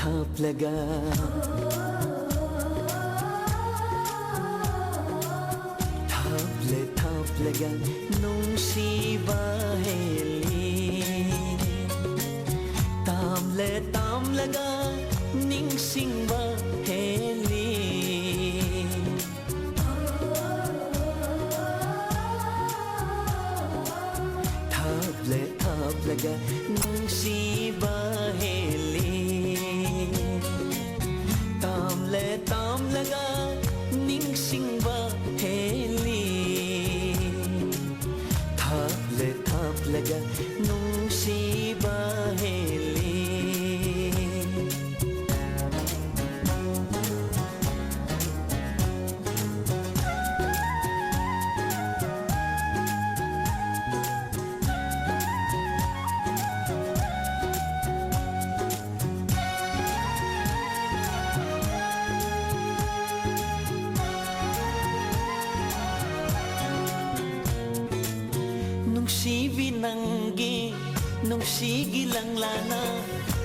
थाप लगा थाप लगा नुंगसिबा हेली ताम लगा निंगसिंगबा हेली थाप लगा नुंगसिबा हेली ताम लगा निंगसिंगबा हेली थाप लगा नुंगसिबा heli Nungsi nungsigi lang lana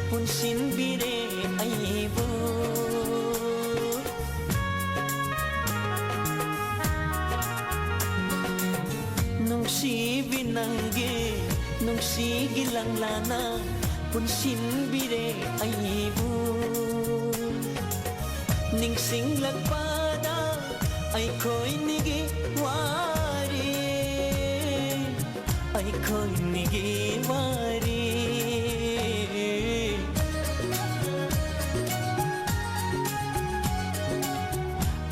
punsin bire aibu nungsi binangge nungsigi lang lana punsin bire aibu ningsing lagpada ay ko'y nigi wari ay ko'y nigi wari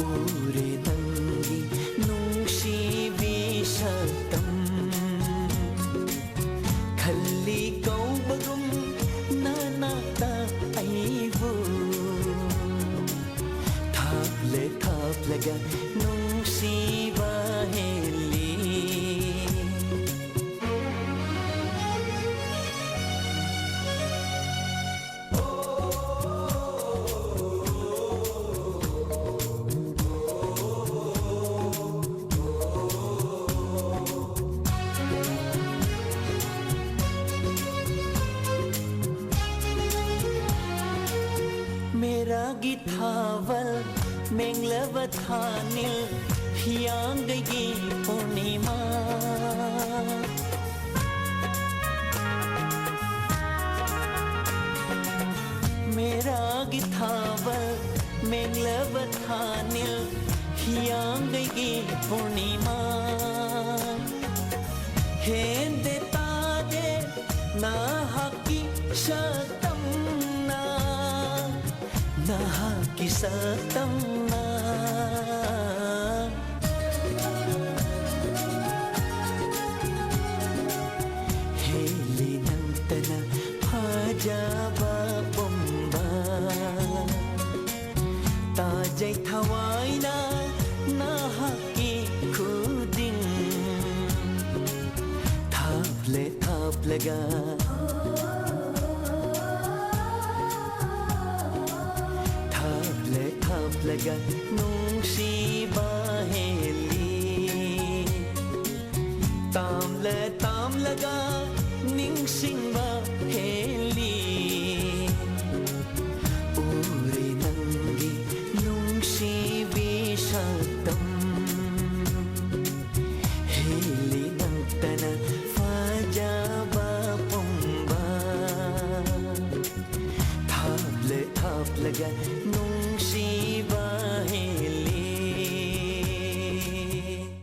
ure tangi nungsibi satam khalli kau bagum nanata aibu थाप लगा नुंगसिबा heli मेरा गिथावल मेंगलवथानिल हियांगगी पूर्णिमा मेरा गिथावल मेंगलवथानिल हियांगगी पूर्णिमा हेंदे तादे ना हकी शतम ना की सतमना heli नंतना फजाबा bomba ताजै थवाइना ना हकी खुदिं थाप लगा थाप लगा नुंगसिबा हेली ताम लगा निंगसिंगबा हेली उरे नंगी नुंगसिबि सातम हेली नंतना फजाबा bomba थाप लगा